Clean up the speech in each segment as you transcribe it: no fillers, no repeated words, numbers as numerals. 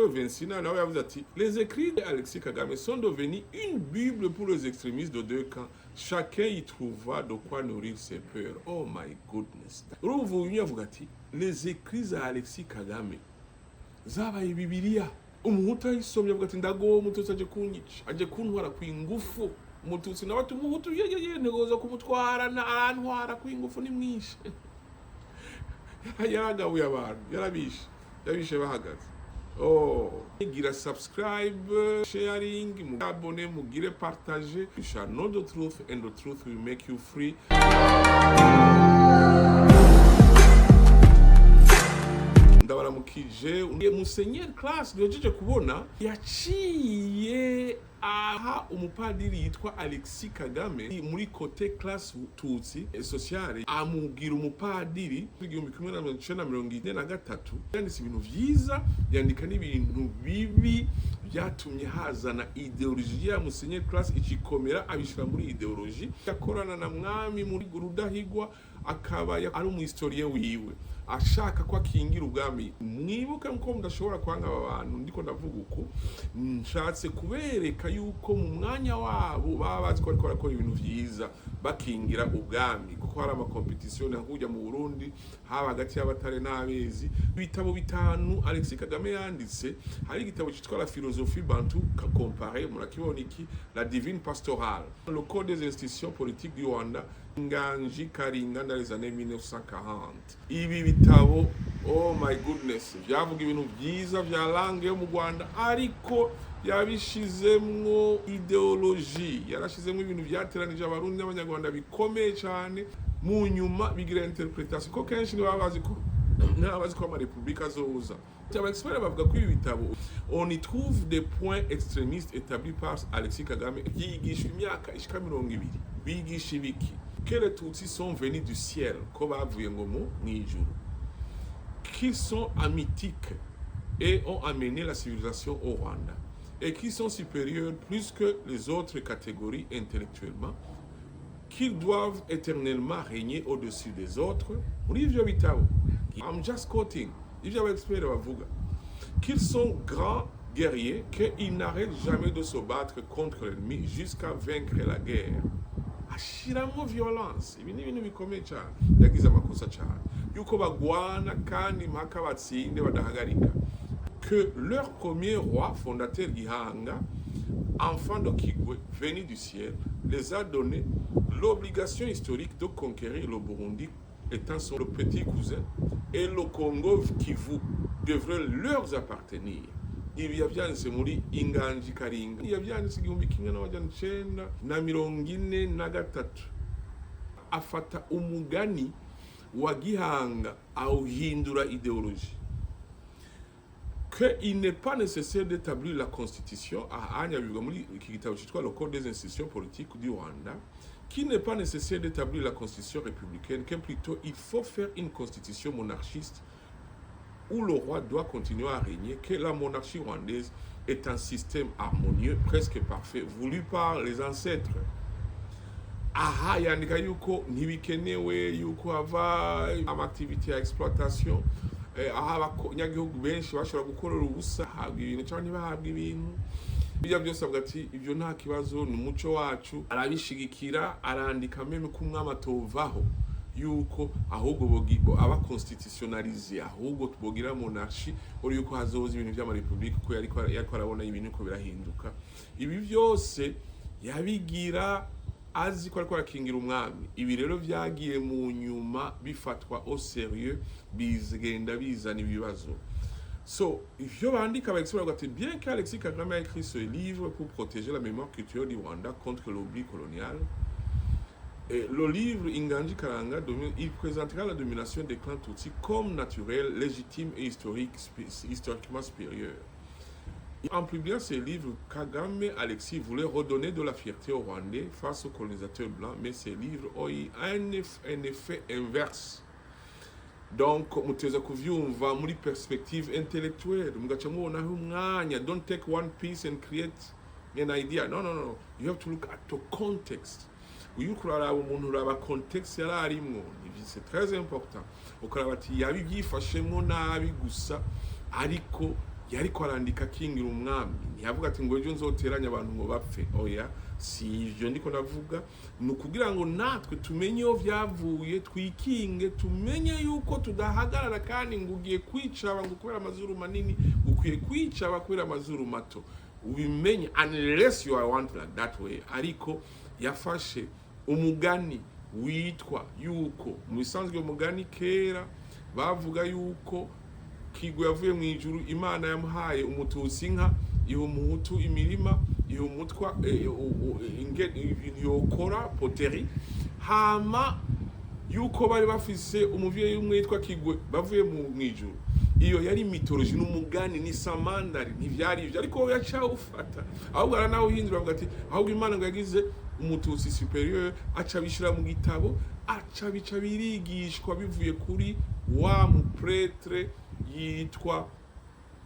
Vincina nawe yavuze ati les écrits d'Alexis Kagame sont devenus une bible pour les extrémistes de deux camps. Chacun y trouvera de quoi nourrir ses peurs. Oh my goodness. Urumva uyu yavuga ati les écrits d'Alexis Kagame zabaye Bibiliya. Umuhutu ayisomye avuga ati ndago umututsi aje kunyica, aje kuntwara kwingufu. Umututsi nawe ati umuhutu ye ntegoza kumutwara na arantwara kwingufu ni mwinshi. Yaragabuye abantu, yabishe bahagaze. Oh, gira subscribe, sharing, abonner, mugire partager. You shall know the truth and the truth will make you free. Ndabaramukije Musenyeri class duhejeje kubona yaciye aha umupadiri yitwa Alexis Kagame muri Côté classe Tutsi sociale amubwira umupadiri 1943 yanditse ibintu vyiza yandika n'ibintu bibi byatumye hazana ideologie ya Musenyeri class ikikomera abishira muri ideologie yakorana na mwami muri Rudahigwa akaba ari umuhistorien wiwe ashaka ko akingira ubwami. Mwibuke ko mudashobora kwanga abantu ndiko ndavuga uko nshatse kubereka yuko mu mwanya wabo baba bazi ko ariko arakora ibintu vyiza bakingira ubwami kuko hari ama competition ahujya mu Burundi haba hagati y'abatare n'abezi. Ibitabo bitanu Alexis Kagame yanditse, hari igitabo cyitwa la philosophie bantu comparée murakibona iki, la divine pastorale, le code des institutions politiques du Rwanda Nganji Karinga dans les années 1940. Ibi bitabo, oh my goodness, byavuga ibintu byiza bya langue yo mu Rwanda ariko yabishizemwo ideologie, yarashizemwo ibintu byateranije abarundi n'abanyarwanda bikomeye cyane mu nyuma bigira interpretation ko kenshi babazi ko ama république azoza. Les experts bavuga ko ibi bitabo on y trouve des points extrémistes établis par Alexis Kagame yigisha imyaka ishika 200 bigisha ibiki que les Tutsis sont venus du ciel, qu'ils sont amitiques et ont amené la civilisation au Rwanda, et qu'ils sont supérieurs plus que les autres catégories intellectuellement, qu'ils doivent éternellement régner au-dessus des autres. I'm just quoting. Qu'ils sont grands guerriers, qu'ils n'arrêtent jamais de se battre contre l'ennemi jusqu'à vaincre la guerre. Ashiramo violence ibi ni ibintu bikomeye cyane yagize amakosa cyane yuko bagwana kandi mpaka batsinde badahagarika. Que leur premier roi fondateur Gihanga, enfant de Kigwe venu du ciel, les a donné l'obligation historique de conquérir le Burundi étant son petit cousin, et le Congo Kivu devrait leur appartenir. Ibi yavyanditse muri Inganji Karinga, yavyanditse 1943. Afata umugani wa Gihanga awuhindura idéologie. Que il n'est pas nécessaire d'établir la constitution, le code des institutions politiques du Rwanda, qu'il n'est pas nécessaire d'établir la constitution républicaine, que plutôt il faut faire une constitution monarchiste où le roi doit continuer à régner, que la monarchie rwandaise est un système harmonieux, presque parfait, voulu par les ancêtres. Aha, yandika yuko ntibikenewe yuko hava activité ya exploitation, aha abanyagihugu benshi bashobora gukorera ubusa habwa ibintu cyangwa ntibahabwa ibintu. Bijya byose avuga ati ibyo nta kibazo ni umuco wacu, arabishigikira arandika meme ko umwami atovaho yuko ahubwo bogibo aba constitutionnalisé, ahubwo tubogira monarchie uri yuko hazoza ibintu by'ama republique ko yariko arabona ibintu ko birahinduka. Ibi byose yabigira azi ko ariko arakingira umwami. Ibi rero byagiye mu nyuma bifatwa au sérieux, bizgenda bizana ibibazo. So, ivyo bandika abexpert ati bien qu'Alexis Kagame a écrit ce livre pour protéger la mémoire culturelle du Rwanda contre l'oubli colonial, et le livre Inganji Karanga, il présentera la domination des clans Tutsi comme naturelle, légitime et historiquement supérieure. En publiant ce livre, Kagame Alexis voulait redonner de la fierté aux Rwandais face aux colonisateurs blancs, mais ces livres ont eu un effet inverse. Donc, muteza kuvyumva muri perspective intellectuelle, mugaca mubona umwanya, don't take one piece and create an idea. No. You have to look at the context. Uyukurara umuntu uraba context yararimwo, c'est très important. Ukaraba ati yabibyifashemo nabi gusa ariko yari kwarandika kingira umwami ntiyavuga ati ngo ejo nzoteranya abantu ngo bapfe oya si ivyo ndiko ndavuga nukugira ngo natwe tumenye yo vyavuye twikinge tumenye yuko tudahagarara kandi ngo ugiye kwicaba ngo kubera amazuru manini ukwiye kwicaba kubera amazuru mato ubimenye unless you are want like that way ariko yafashe umugani witwa yuko mu bisanzwe umugani kera bavuga yuko Kigo yavuye mu ijuru Imana yamuhaye umututsi inka iho umuhutu imirima iho umutwa yokora poteri hama yuko bari bafise umuvyeyi umwe yitwa Kigo bavuye mu ijuru iyo yari mythology n'umugani ni samandari ntivyari ivyo ariko yaca ufata ahubwo aranaho hindura avuga ati ahubwo Imana ngo yagize umututsi superieur aca bishira mu gitabo aca bica birigishwa bivuye kuri wa mu prêtre yitwa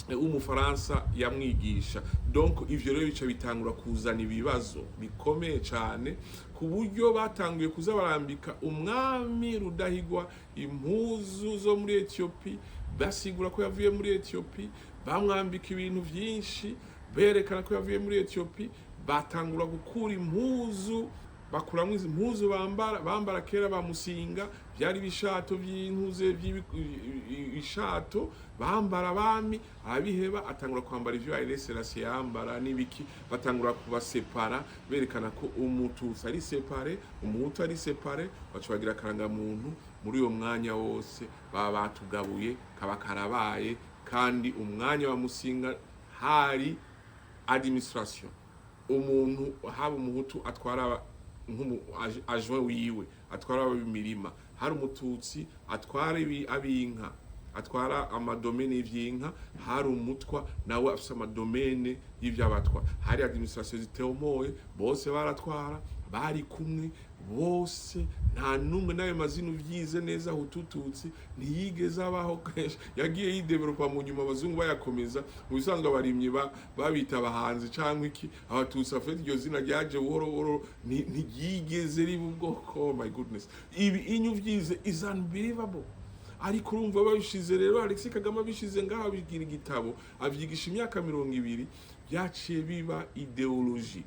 umufaransa yamwigisha donc ivyo rero bica bitangura kuzana ibibazo bikomeye cyane ku buryo batanguye kuza barambika umwami Rudahigwa impuzu zo muri Ethiopia basigura ko yavuye muri Ethiopia bamwambika ibintu vyinshi berekana ko yavuye muri Ethiopia batangura gukura impuzu bakuramwe impuzu bambara kera bamusinga byari bishato by'intuze by'ishato bambara bami abiheba atangura kwambara ivyo Alexis yambara nibiki batangura kubasepara berekana ko umututsi ari separe umuhutu ari separe bacubagira karanga muntu muri uyo mwanya wose baba batugabuye kabakarabaye kandi umwanya wa musinga hari administration umuntu haba umuhutu atwara ajwe wiwe atwara imirima hari umututsi atwara abinka atwara amadomene y'ivyinka hari umutwa nawe afite amadomene y'ivyabatwa hari administration ziteomoye bose baratwara bari kumwe bose nta numwe nayo mazina uvyize neza HUTU-TUTSI ntiyigeze abaho kenshi yagiye yidevelopa mu nyuma abazungu bayakomeza mu bisanzwe abarimye babita abahanzi canke iki abatutsi afite iryo zina ryaje buhoro ntiyigeze riba ubwoko oh my goodness ibi inyu vyize is unbelievable ariko urumva babishize rero Alexis Kagame bishize ngaho bigira igitabo avyigisha imyaka 20 byaciye biba ideology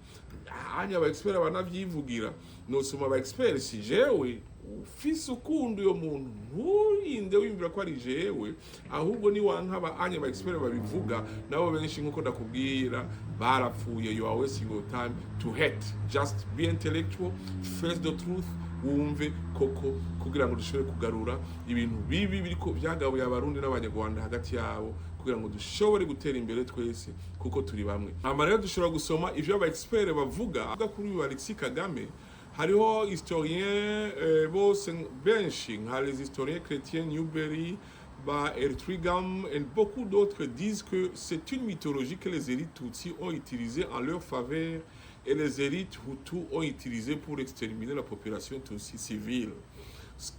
hanya aba expert banavyivugira nosoma aba expert si jewe ufise ukundi yo muntu nturinde wimvira ko ari jewe ahubwo ni wankaba anya aba expert babivuga nabo benshi nkuko ndakubwira barapfuye you are wasting your time to hate just be intellectual face the truth wumve koko kugira ngo dushobore kugarura ibintu bibi biriko byagabuye abarundi n'abanyarwanda hagati yabo kugira ngo dushobore gutera imbere twese kuko turi bamwe ama rero dushobora gusoma ivyo aba expert bavuga kuri Alexis Kagame hariho historien bose benshi nka les historiens chrétiens Newbery Ertrigam et beaucoup d'autres disent que c'est une mythologie que les élites Tutsi ont utilisée en leur faveur et les élites Hutu ont utilisé pour exterminer la population Tutsi civile.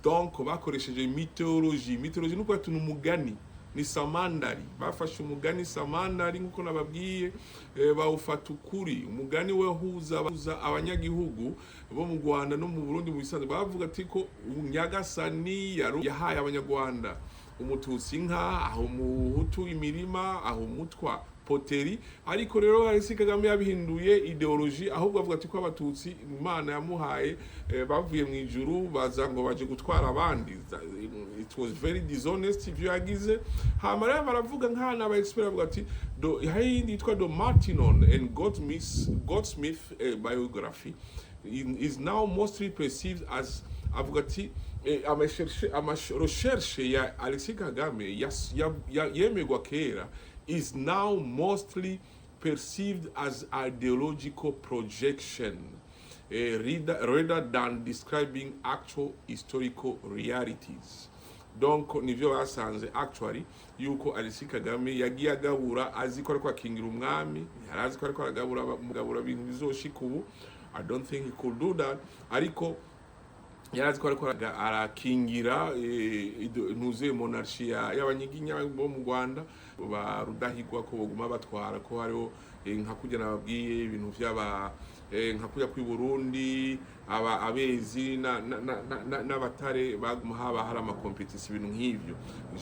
Donc bakoresheje mythologie nuko atu numugani ni samandari bafashe umugani samandari nkuko nababwiye bawufata ukuri umugani we huza abanyagihugu bo mu Rwanda no mu Burundi mu bisanzwe bavuga ati ko Nyagasani yahaye abanyarwanda umututsi inka aho umuhutu imirima aho umutwa poteri ariko rero Alexis Kagame yabihinduye ideology ahubwo avuga ati ko abatutsi Imana yamuhaye bavuye mu ijuru baza ngo baje gutwara abandi it was very dishonest ivyo yagize hama rero baravuga nkana aba expert bavuga ati do hayindi yitwa do Martinon and Goldsmith biography is now mostly perceived as avuga ati recherche ya Alexis Kagame yemegwa kera is now mostly perceived as ideological projection rather than describing actual historical realities. Donc nivyo basanze actually yuko Alexis Kagame yagiye agabura aziko ariko akingira umwami yarazi ko ariko agabura ibintu bizoshika ubu I don't think he could do that ariko yarazi ko ariko arakingira ntuze monarchia y'abanyiginya bo mu Rwanda ba Rudahigwa ko boguma batwara ko hariho nka kujya nababwiye ibintu vy'aba nka kujya kwi Burundi abezi n'abatare baguma haba hari ama competition ibintu nk'ivyo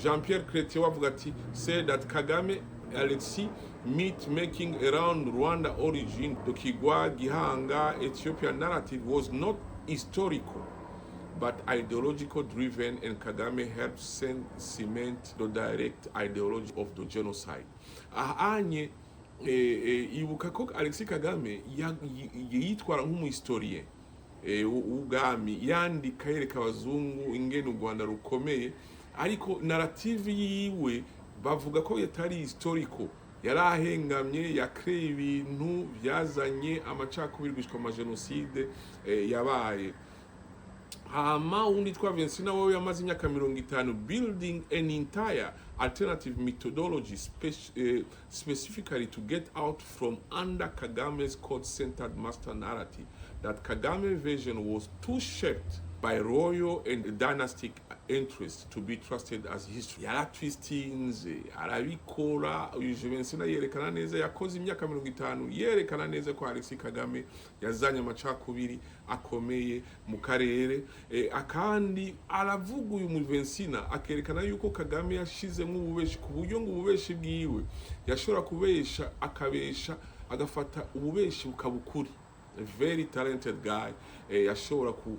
Jean Pierre Chrétien wavuga ati say that Kagame Alexis myth making around Rwanda origin, the Kigwa, Gihanga, Ethiopian narrative was not historical but ideological driven, and Kagame helped cement the direct ideology of the genocide. Ahanye ibuka ko Alexis Kagame yitwara nk'umuhistorien ubwami, yandika yereka abazungu ingene u Rwanda rukomeye, ariko narrative yiwe bavuga ko yatari historical, yarahengamye, yakreye ibintu byazanye amacakubiri gushika mu genocide yabaye. Hama undi twa Vincina wowe yamaze imyaka 50 building an entire alternative methodology specifically to get out from under Kagame's court-centered master narrative that Kagame version was too shaped by royal and dynastic interests to be trusted as history. Yara twistings, arabikora, uyu Vincina yerekana neza yakoze imyaka 50 yerekana neza ko Alexis Kagame yazanye amacakubiri akomeye mu karere, akandi aravuga uyu Vincina akerekana yuko Kagame yashizemo ububeshi ku buryo ngo ububeshi bwiwe yashobora kubesha akabesha agafata ububeshi bukabukuri. A very talented guy, yashobora ku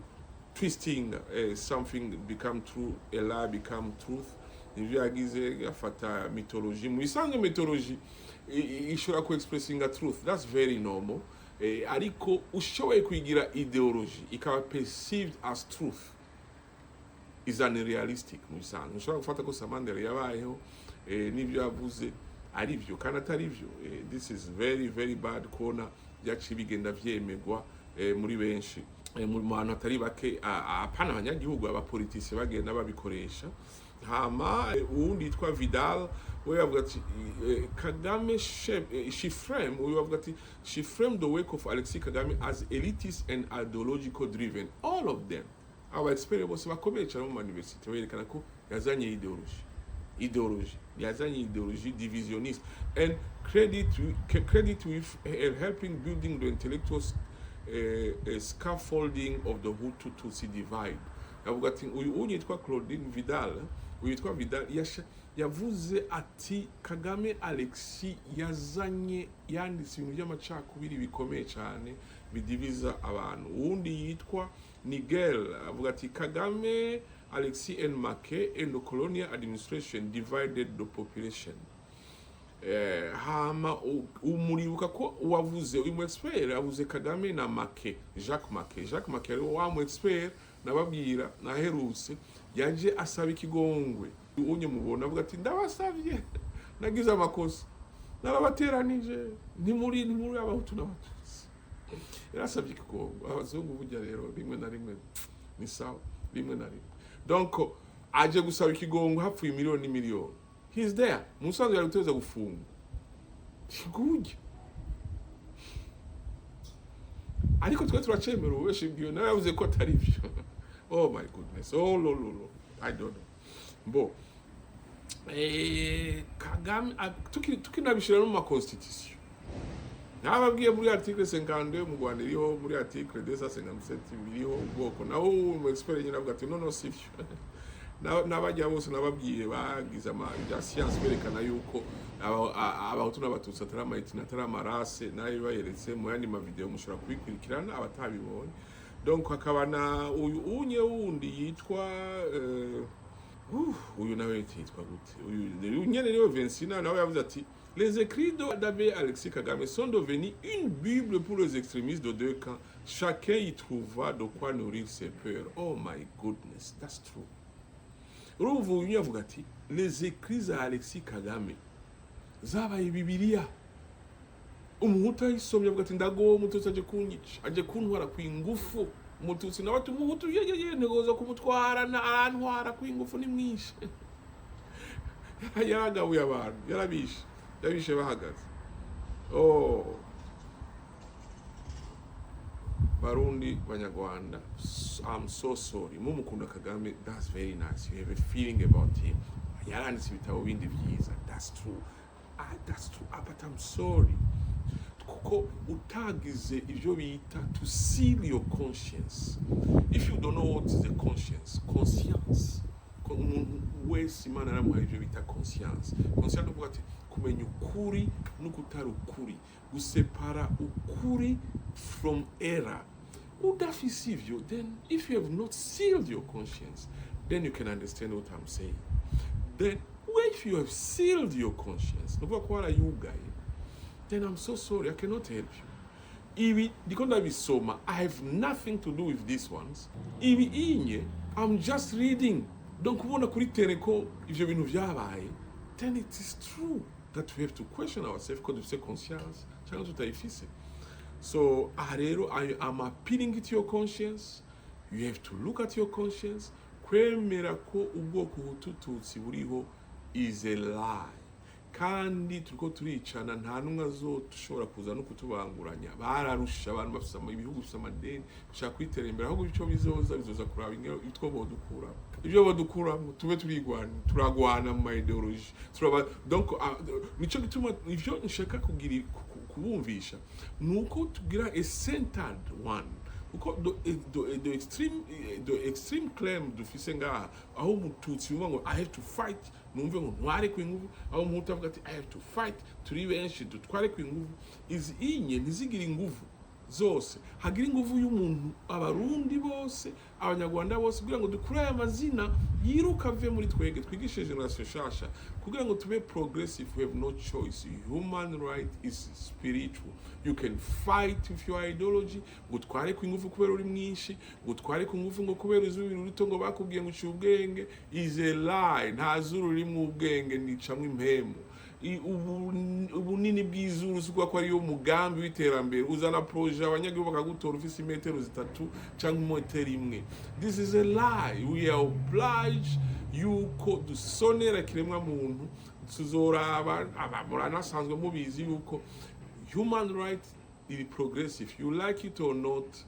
twisting something become true, a lie become truth. Nivyo yagize afata mythology, mu isanzwe mythology ishobora ku expressing a truth, that's very normal. Ariko ushoboye kuigira ideology ikaba perceived as truth is unrealistic. Mu isanzwe ushobora gufata ko Samandere yabayeho nivyo yavuze ari byo kandi atari byo. This is very very bad kona byaciye bigenda vyemegwa muri benshi mu bantu atari bake, apana abanyagihugu, abapolitisi bagenda babikoresha. Hama uwundi yitwa Vidal we yavuga ati Kagame she framed the work of Alexis Kagame as elitist and ideological driven. All of them our experience bakomeye cyane mu university werekana ko yazanye ideology yazanye ideology divisionist, and credit with helping building the intellectual scaffolding of the Hutu-Tutsi divide. Yavuga ati uyu yitwa Vidal yavuze ati Kagame Alexis yazanye yanditse ibintu by'amacakubiri bikomeye cyane bidiviza abantu. Uwundi yitwa Nigel avuga ati Kagame Alexis and Make and the colonial administration divided the population. Hama umuribuka ko wavuze uyu mu expert avuze Kagame na Make, Jacques Make wa mu expert nababwira naherutse yaje asaba ikigongwe. Unye mubona avuga ati ndabasavye nagize amakosa narabateranije ni muri abahutu n'abatutsi. Yarasabye ikigongwe. Abazungu burya rero rimwe na rimwe ni sawa, rimwe na rimwe. Donc aje gusaba ikigongwe hapfuye miliyoni n'imiliyoni. He's there. Musanzwe yari guteza gufungwa. Kiguye. Ariko twe turacemera ububeshi bwiyo nawe yavuze ko atari byo. Oh my goodness. Oh lo. I don't know. Bo. Kagame tukinabishira no mu constitution. Nababwiye muri article 52 mu Rwanda iriho, muri article 257 biriho ubwoko. Naho mu experience navuga ati no sivyo. N'abajya bose nababwiye bagize ama science berekana yuko abahutu n'abatutsi atari amayitina atari amarase, nayo bayeretse mu yandi ma video mushobora kubikurikirana abatabibonye. Donc hakaba na uyu wundi yitwa uyu nawe yitwa Gute. Uyu nyene niwe Vincina nawe yavuze ati les écrits d'Abbé Alexis Kagame sont devenus une bible pour les extrémistes de deux camps. Chacun y trouva de quoi nourrir ses peurs. Oh my goodness, that's true. Urumva uyu yavuga ati les écrits à Alexis Kagame zabaye Bibiliya. Umuhutu ayisomye avuga ati ndago umututsi aje kunyica, aje kuntwara kwingufu. Umututsi nawe ati umuhutu yeye ntegoza kumutwara na arantwara kwingufu ni mwinshi. Yaragabuye abantu, yabishe bahagaze. Oh, Barundi Banyarwanda, I'm so sorry. Mumukunda Kagame, that's very nice. You have a feeling about him. Yaranditse ibitabo bindi byiza. That's true. That's true. But I'm sorry. Kuko utagize ivyo bita to seal your conscience. If you don't know what is a conscience, wese Imana yaramuhaye ibyo bita conscience. Conscience uvuga ati kumenya ukuri n'ukutari ukuri, gusepara ukuri from error. Udafise ivyo, then if you have not sealed your conscience, then you can understand what I'm saying. Then if you have sealed your conscience, then I'm so sorry, I cannot help you. I have nothing to do with these ones. I'm just reading. Donc then it is true that we have to question ourselves because we say conscience. So I am appealing to your conscience. You have to look at your conscience. Kwemera ko ubwoko Hutu-Tutsi buriho is a lie. Kandi turiko turicana nta numwe azoshobora kuza no kutubanguranya. Bararusha abantu bafite ibihugu bifite amadeni bashaka kwitera imbere, ahubwo bico bizoza kuraba itwo bodukura. Ibyo bodukura tube turagwana mu ideology. Donc nico gituma ivyo nshaka kugira kubumvisha nuko tugira a centered one. The extreme claim dufise ngaha aho Umututsi yumva ngo I have to fight numve ngo ntware kwinguvu, aho Umuhutu avuga ati I have to fight turi benshi dutware kwinguvu, izi inye ntizigira inguvu zose, hagira inguvu y'umuntu abarundi bose abanyarwanda bose kugira ngo dukure aya mazina yiruka ave muri twege twigishe generation shasha kugira ngo tube progressive. We have no choice. Human right is spiritual. You can fight with your ideology, gutware kwinguvu kubera uri mwinshi, gutware kwinguvu ngo kubera izuba rito ngo bakubwiye ngo cyubwenge is a lie. Nta zuru riri mu ubwenge nicamwe impemu. Ubunini bw'izuru suko ko ari yo mugambi w'iterambere uzana projet abanyagihugu bakagutora ufise metero 3 cyangwa metero 1. This is a lie. We are obliged yuko dusonera kiremwa muntu tuzoraba abamurana asanzwe mubizi yuko human right is progressive. You like it or not,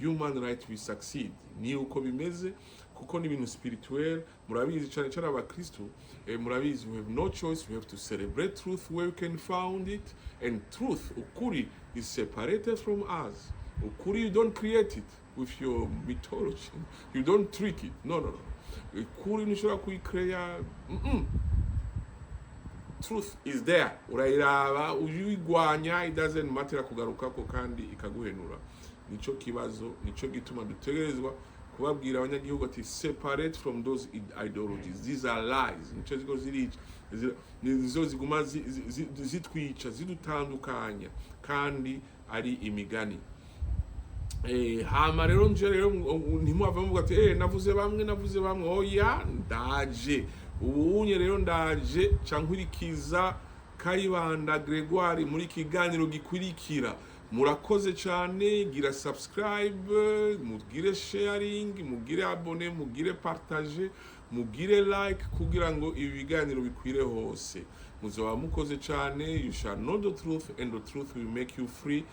human right will succeed. Ni uko bimeze kuko ni ibintu spirituel. Murabizi cyane cyane abakristo murabizi, we have no choice. We have to celebrate truth where we can find it, and truth, ukuri, is separated from us. Ukuri, you don't create it with your mythology, you don't trick it. No. Ukuri nishobora kuyikreya. Truth is there. Urayiraba uyigwanya, it doesn't matter kugarukako kandi ikaguhenura. Nico kibazo, nico gituma dutegerezwa kubabwira abanyagihugu ati separate from those ideologies. These are lies. Nico ziko zirica nizo ziguma zitwica zidutandukanya kandi ari imigani. Hama rero nje rero ntimwava muvuga ati navuze bamwe oya ndaje ubunye rero ndaje cankurikiza Kayibanda Gregoire muri kiganiro gikurikira. Murakoze cyane, gira subscribe, mugire sharing, mugire abone, mugire partage, mugire like kugira ngo ibi biganiro bikwire hose. Muzoba mukoze cyane. You shall know the truth and the truth will make you free.